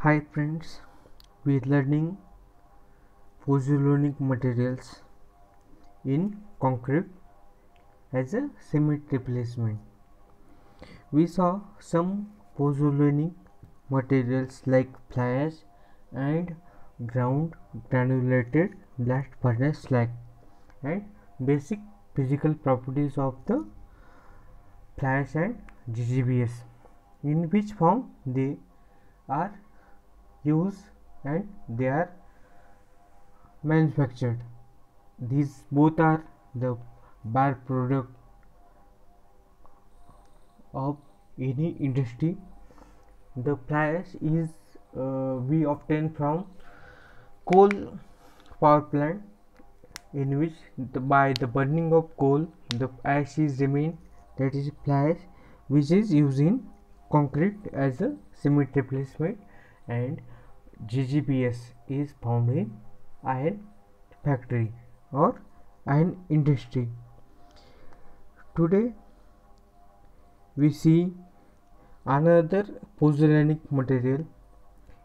Hi friends, we are learning pozzolanic materials in concrete as a cement replacement. We saw some pozzolanic materials like fly ash and ground granulated blast furnace slag and basic physical properties of the fly ash and GGBS, in which form they are used and they are manufactured. These both are the byproduct of any industry. The fly ash is we obtain from coal power plant, in which by the burning of coal the ash is remain, that is fly ash, which is used in concrete as a cement replacement, and GGBS is found in iron factory or iron industry. Today we see another pozzolanic material,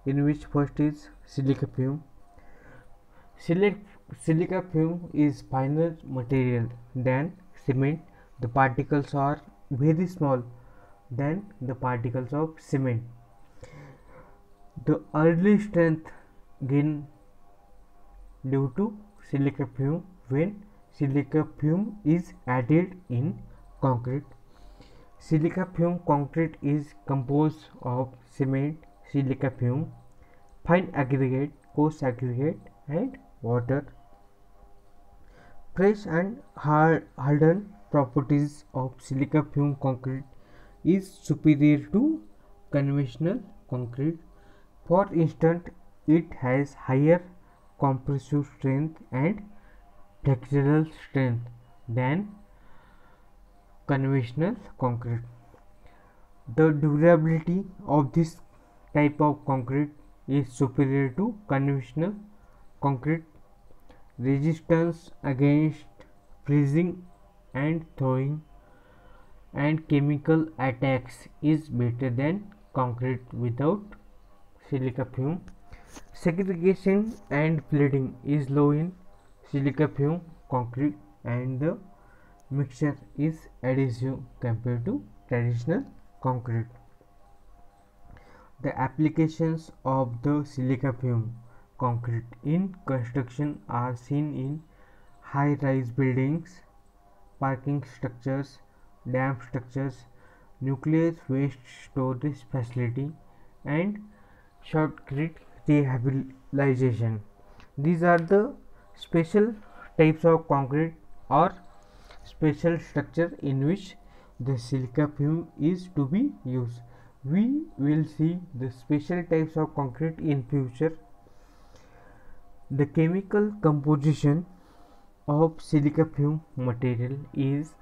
in which first is silica fume. Silica fume is finer material than cement. The particles are very small than the particles of cement. The early strength gain due to silica fume when silica fume is added in concrete. Silica fume concrete is composed of cement, silica fume, fine aggregate, coarse aggregate, and water. Fresh and hardened properties of silica fume concrete is superior to conventional concrete. For instance, it has higher compressive strength and flexural strength than conventional concrete. The durability of this type of concrete is superior to conventional concrete. Resistance against freezing and thawing and chemical attacks is better than concrete without silica fume. Segregation and flooding is low in silica fume concrete, and the mixture is adhesive compared to traditional concrete. The applications of the silica fume concrete in construction are seen in high-rise buildings, parking structures, dam structures, nuclear waste storage facility, and shotcrete rehabilitation. These are the special types of concrete or special structure in which the silica fume is to be used. We will see the special types of concrete in future. The chemical composition of silica fume material is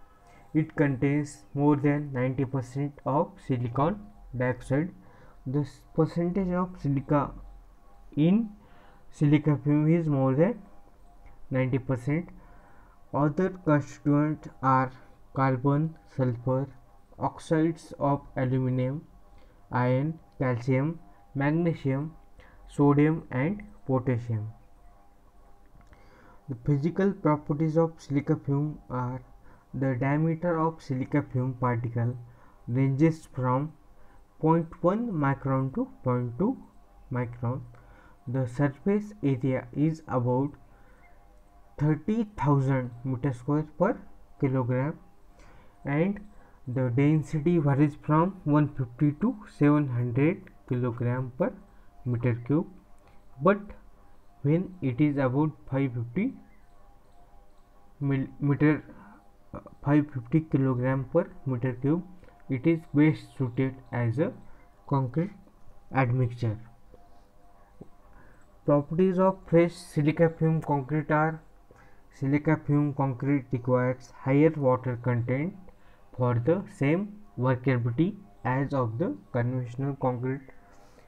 it contains more than 90% of silicon dioxide. The percentage of silica in silica fume is more than 90%. Other constituents are carbon, sulfur, oxides of aluminum, iron, calcium, magnesium, sodium, and potassium. The physical properties of silica fume are: the diameter of silica fume particle ranges from 0.1 micron to 0.2 micron. The surface area is about 30,000 meter square per kilogram, and the density varies from 150 to 700 kilogram per meter cube, but when it is about 550 kilogram per meter cube, it is best suited as a concrete admixture. Properties of fresh silica fume concrete are: silica fume concrete requires higher water content for the same workability as of the conventional concrete.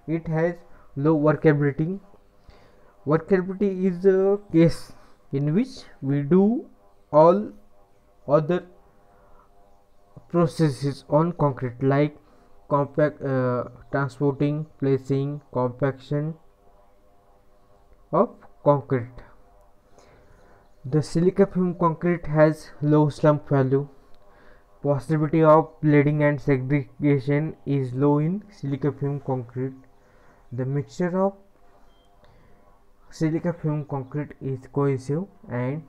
It has low workability. Workability is the case in which we do all other processes on concrete like transporting, placing, compaction of concrete. The silica fume concrete has low slump value. Possibility of bleeding and segregation is low in silica fume concrete. The mixture of silica fume concrete is cohesive and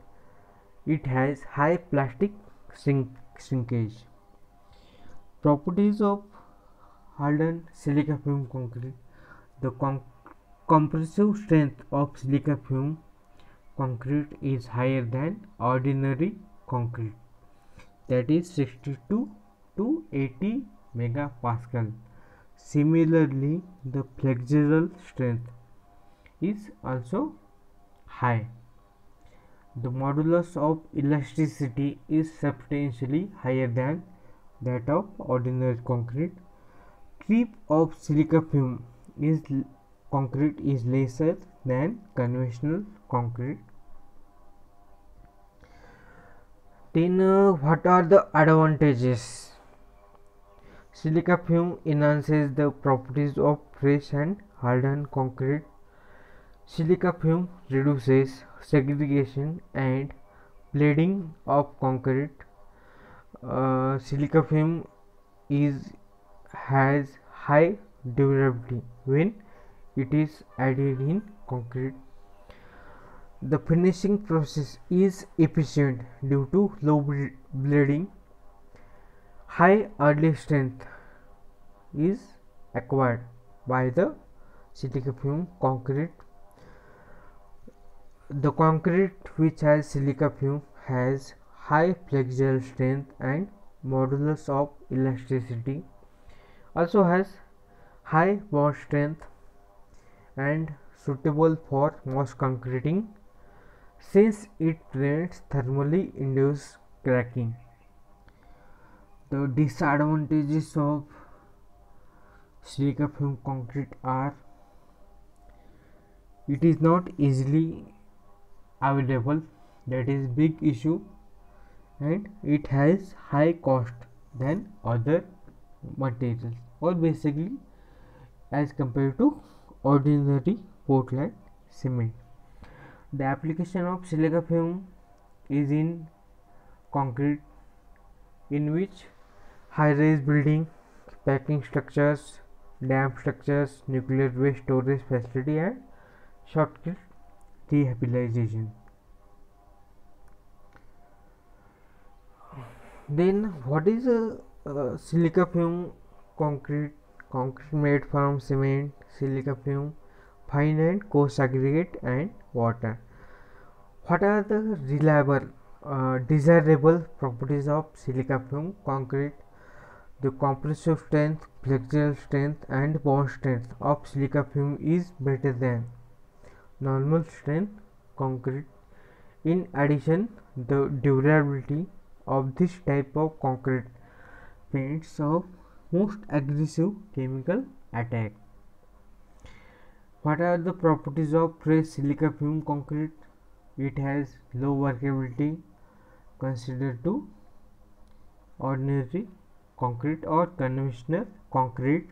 it has high plastic shrinkage. Properties of hardened silica fume concrete. The compressive strength of silica fume concrete is higher than ordinary concrete, that is 62 to 80 megapascal. Similarly, the flexural strength is also high. The modulus of elasticity is substantially higher than that of ordinary concrete. Creep of silica fume concrete is lesser than conventional concrete. Then what are the advantages? Silica fume enhances the properties of fresh and hardened concrete. Silica fume reduces segregation and bleeding of concrete. Silica fume has high durability when it is added in concrete. The finishing process is efficient due to low bleeding. High early strength is acquired by the silica fume concrete. The concrete which has silica fume has high flexural strength and modulus of elasticity, also has high bond strength and suitable for mass concreting since it prevents thermally induced cracking. The disadvantages of silica fume concrete are: it is not easily available, that is big issue, and it has high cost than other materials, or basically as compared to ordinary Portland cement. The application of silica fume is in concrete, in which high-rise building, packing structures, dam structures, nuclear waste storage facility, and short-cut rehabilitation. Then what is a silica fume concrete? Concrete made from cement, silica fume, fine and coarse aggregate, and water. What are the reliable, desirable properties of silica fume concrete? The compressive strength, flexural strength, and bond strength of silica fume is better than normal strength concrete. In addition, the durability of this type of concrete fends off most aggressive chemical attack. What are the properties of fresh silica fume concrete? It has low workability considered to ordinary concrete or conventional concrete.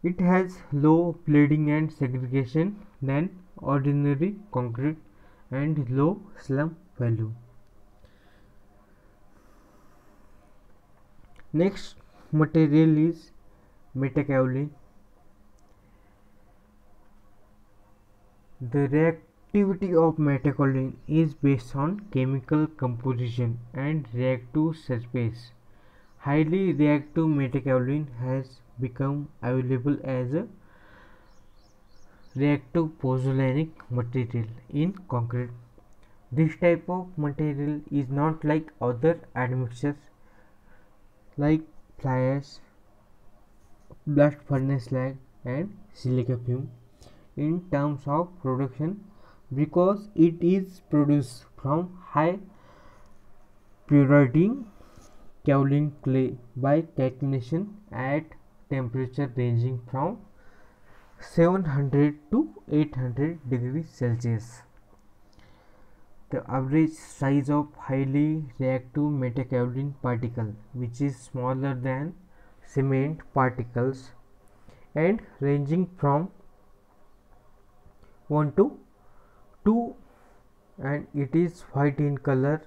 It has low bleeding and segregation than ordinary concrete and low slump value. Next material is metakaolin. The reactivity of metakaolin is based on chemical composition and reactive surface. Highly reactive metakaolin has become available as a reactive pozzolanic material in concrete. This type of material is not like other admixtures like fly ash, blast furnace slag, and silica fume in terms of production, because it is produced from high purity kaolin clay by calcination at temperature ranging from 700 to 800 degrees Celsius. The average size of highly reactive metakaolin particle, which is smaller than cement particles and ranging from 1 to 2, and it is white in color,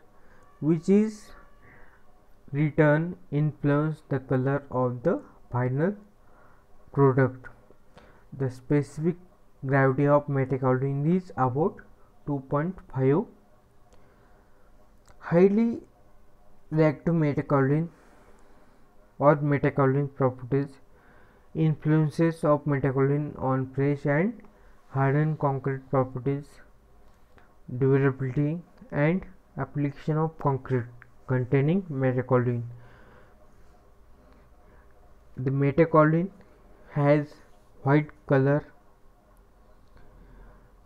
which is return influence the color of the final product. The specific gravity of metakaolin is about 2.5. Highly reactive metakaolin or metakaolin properties. Influences of metakaolin on fresh and hardened concrete properties, durability and application of concrete containing metakaolin. The metakaolin has white color.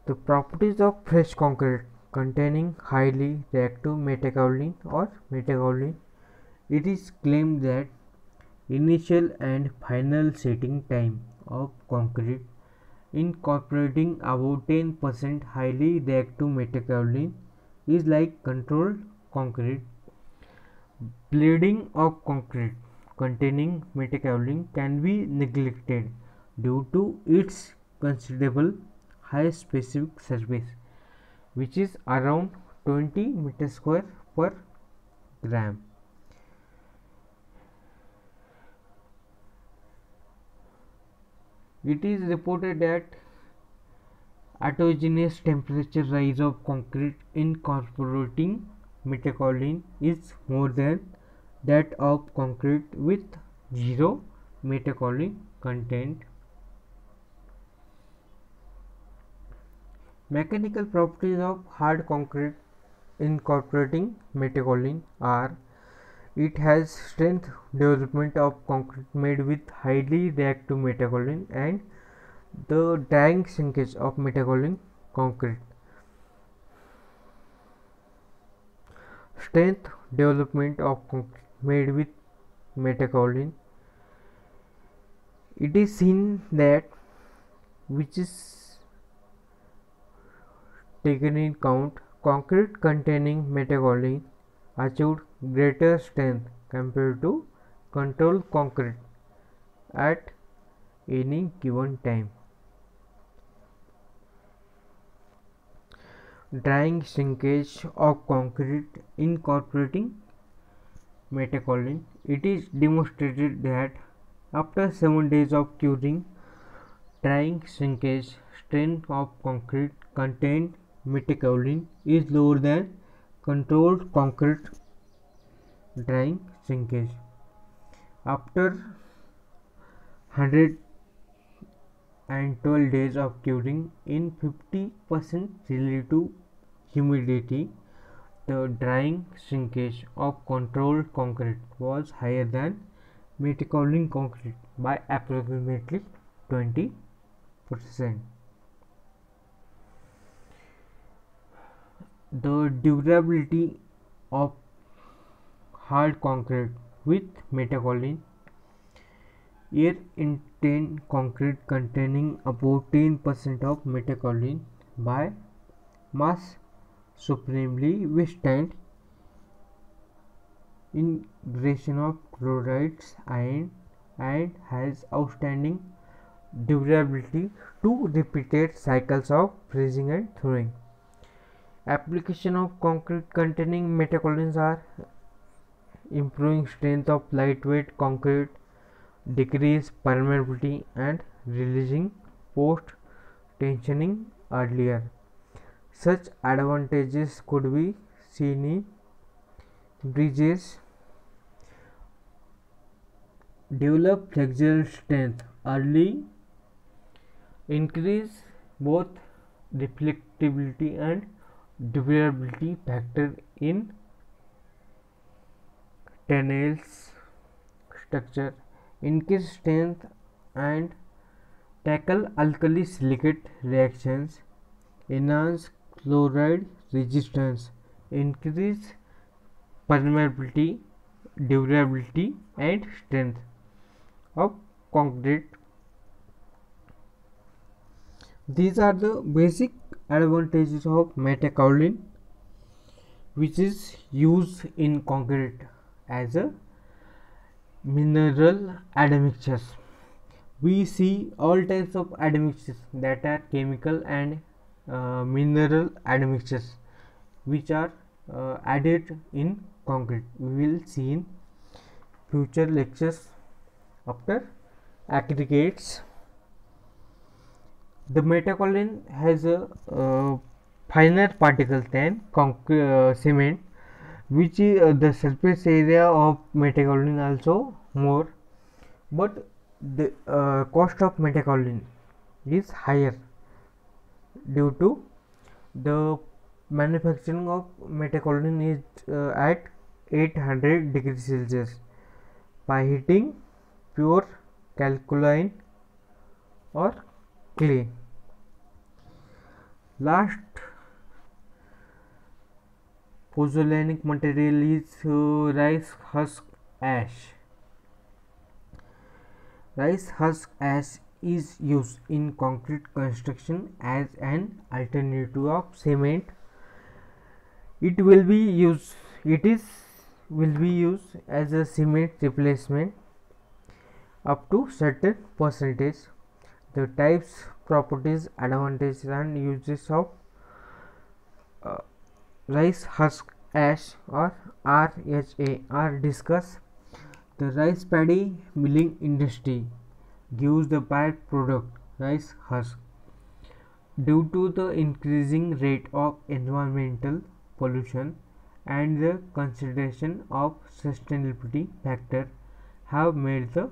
The properties of fresh concrete containing highly reactive metakaolin or metakaolin. It is claimed that initial and final setting time of concrete incorporating about 10% highly reactive metakaolin is like controlled concrete. Bleeding of concrete containing metakaolin can be neglected due to its considerable high specific surface, which is around 20 meter square per gram. It is reported that autogenous temperature rise of concrete incorporating metakaolin is more than that of concrete with zero metakaolin content. Mechanical properties of hard concrete incorporating metakaolin are: it has strength development of concrete made with highly reactive metakaolin and the drying shrinkage of metakaolin concrete. Strength development of concrete made with metakaolin. It is seen that which is taken in count, concrete containing metakaolin achieved greater strength compared to controlled concrete at any given time. Drying shrinkage of concrete incorporating metakaolin. It is demonstrated that after 7 days of curing, drying shrinkage strength of concrete contained metakaolin is lower than controlled concrete drying shrinkage. After 112 days of curing in 50% relative humidity, the drying shrinkage of controlled concrete was higher than metakaolin concrete by approximately 20%. The durability of hard concrete with metakaolin. Air intact concrete containing about 10% of metakaolin by mass supremely withstand ingression of chlorides iron and has outstanding durability to repeated cycles of freezing and thawing. Application of concrete containing metakaolins are: improving strength of lightweight concrete, decrease permeability and releasing post tensioning earlier. Such advantages could be seen in bridges. Develop flexural strength early, increase both reflectability and durability factor in tunnels structure, increase strength and tackle alkali silicate reactions, enhance chloride resistance, increase permeability, durability and strength of concrete. These are the basic advantages of metakaolin, which is used in concrete as a mineral admixtures. We see all types of admixtures, that are chemical and mineral admixtures, which are added in concrete. We will see in future lectures. After aggregates, the metakaolin has a finer particles than cement, which is the surface area of metakaolin also more, but the cost of metakaolin is higher due to the manufacturing of metakaolin is at 800 degrees Celsius by heating pure calcium or clay. Last pozzolanic material is rice husk ash. Rice husk ash is used in concrete construction as an alternative of cement. It will be used as a cement replacement up to certain percentage. The types, properties, advantages and uses of rice husk ash or RHA are discussed. The rice paddy milling industry gives the byproduct rice husk. Due to the increasing rate of environmental pollution and the consideration of sustainability factor have made the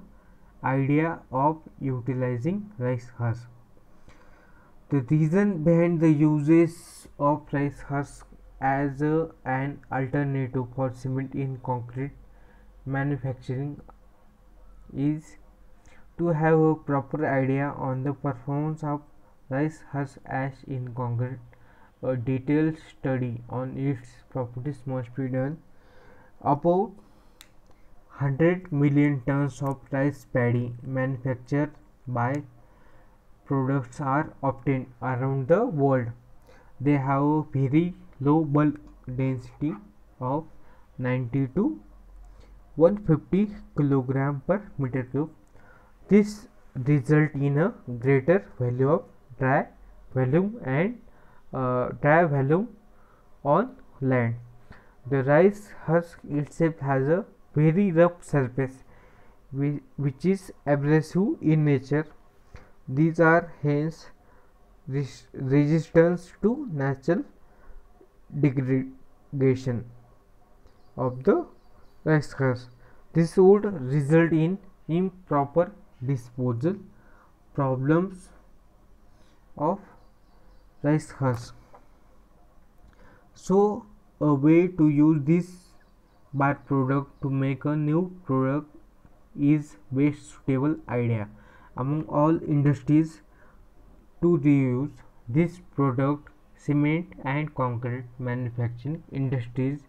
idea of utilizing rice husk. The reason behind the uses of rice husk as an alternative for cement in concrete manufacturing is to have a proper idea on the performance of rice husk ash in concrete. A detailed study on its properties must be done. About 100 million tons of rice paddy manufactured by products are obtained around the world. They have a very low bulk density of 90 to 150 kg per meter cube. This result in a greater value of dry volume and dry volume on land. The rice husk itself has a very rough surface which is abrasive in nature. These are hence resistance to natural degradation of the rice husk. This would result in improper disposal problems of rice husk. So a way to use this byproduct to make a new product is best suitable idea among all industries to reuse this product. Cement and concrete manufacturing industries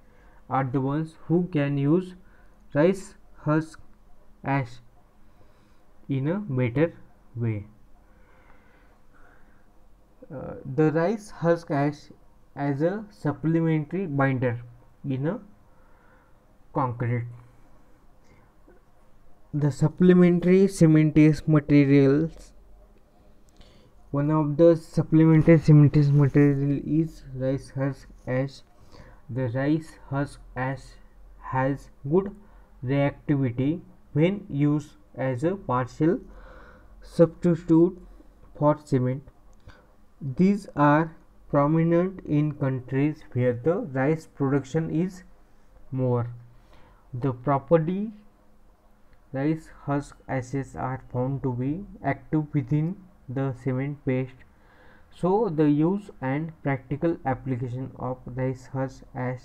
are the ones who can use rice husk ash in a better way. The rice husk ash as a supplementary binder in a concrete. The supplementary cementitious materials. One of the supplementary cementitious material is rice husk ash. The rice husk ash has good reactivity when used as a partial substitute for cement. These are prominent in countries where the rice production is more. The property rice husk ashes are found to be active within the cement paste. So the use and practical application of rice husk ash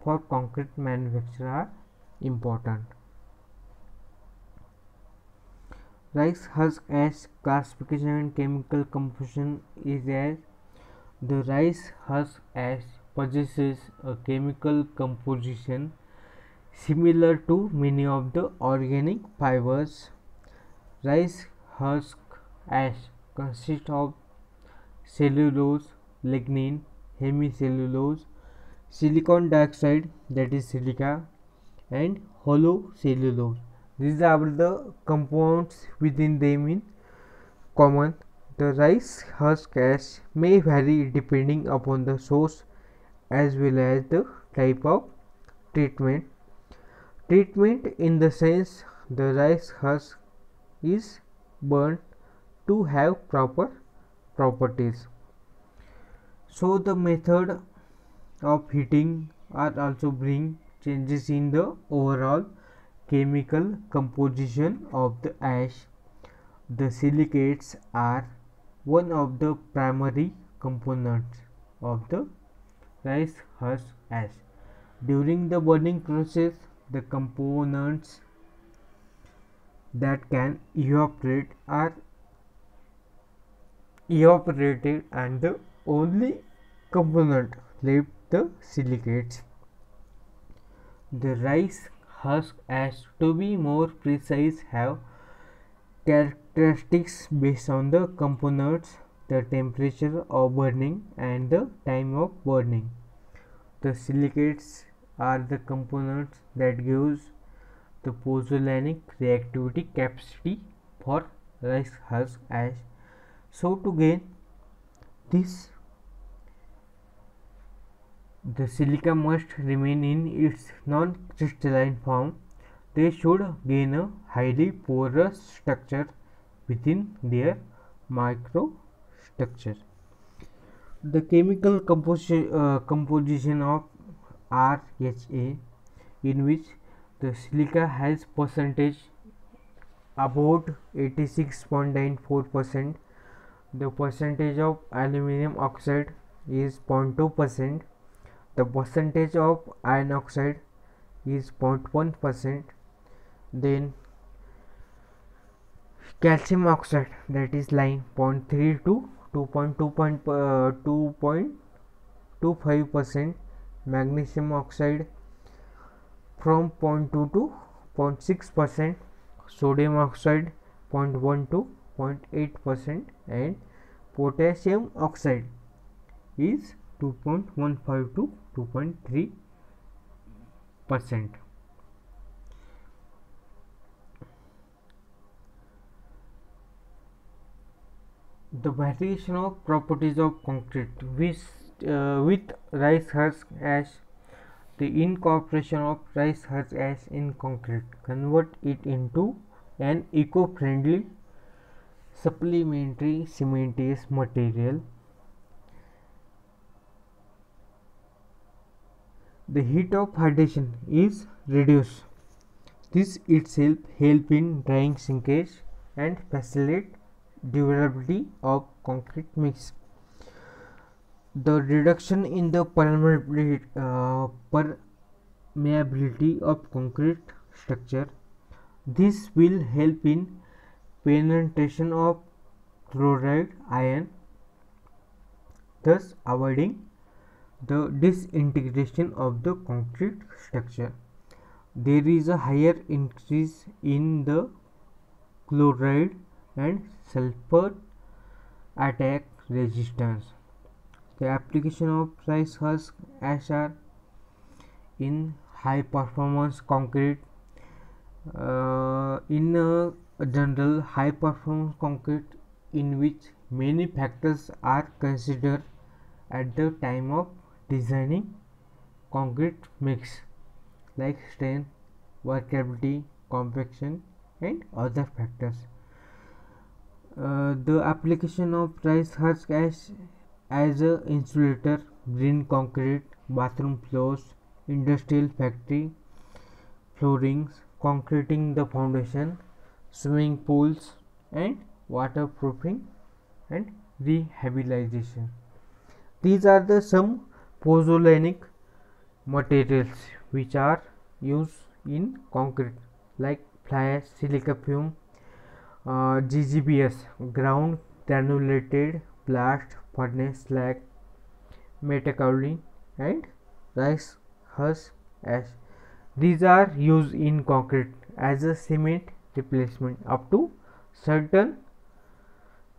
for concrete manufacture are important. Rice husk ash classification and chemical composition is as the rice husk ash possesses a chemical composition similar to many of the organic fibers. Rice husk ash consists of cellulose, lignin, hemicellulose, silicon dioxide, that is silica, and hollow cellulose. These are the compounds within them in common. The rice husk ash may vary depending upon the source as well as the type of treatment. Treatment in the sense the rice husk is burned to have proper properties. So the method of heating are also bring changes in the overall chemical composition of the ash. The silicates are one of the primary components of the rice husk ash. During the burning process, the components that can evaporate are evaporated and the only component left the silicates. The rice husk ash, to be more precise, have characteristics based on the components, the temperature of burning and the time of burning. The silicates are the components that gives the pozzolanic reactivity capacity for rice husk ash. So to gain this, the silica must remain in its non-crystalline form. They should gain a highly porous structure within their microstructure. The chemical composition of RHA, in which the silica has percentage about 86.94%, the percentage of aluminum oxide is 0.2%, the percentage of iron oxide is 0.1%, then calcium oxide, that is lime, 0.3 to 2.25%, magnesium oxide from 0.2 to 0.6%, sodium oxide 0.1 to 0.8%, and potassium oxide is 2.15 to 2.3%. The variation of properties of concrete with rice husk ash. The incorporation of rice husk ash in concrete convert it into an eco-friendly supplementary cementitious material. The heat of hydration is reduced. This itself helps in drying shrinkage and facilitate durability of concrete mix. The reduction in the permeability of concrete structure. This will help in penetration of chloride ion, thus avoiding the disintegration of the concrete structure. There is a higher increase in the chloride and sulfur attack resistance. The application of rice husk ash are in high performance concrete. In general, high performance concrete, in which many factors are considered at the time of designing concrete mix, like strength, workability, compaction, and other factors. The application of rice husk ash as a insulator, green concrete, bathroom floors, industrial factory floorings, concreting the foundation, swimming pools, and waterproofing and rehabilitation. These are the some pozzolanic materials which are used in concrete, like fly ash, silica fume, GGBS, ground granulated blast furnace slag, metakaolin, and rice husk ash. These are used in concrete as a cement replacement up to certain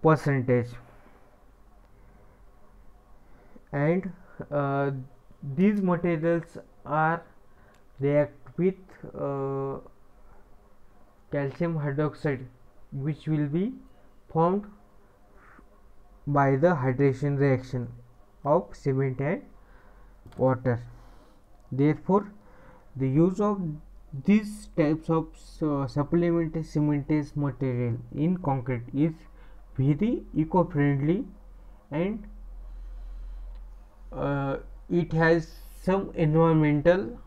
percentage, and these materials are react with calcium hydroxide, which will be formed by the hydration reaction of cement and water. Therefore, the use of these types of supplementary cementous material in concrete is very eco-friendly, and it has some environmental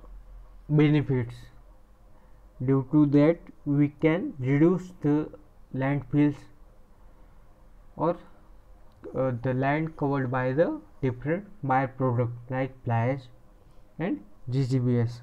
benefits. Due to that, we can reduce the landfills or the land covered by the different byproducts like fly ash and GGBS.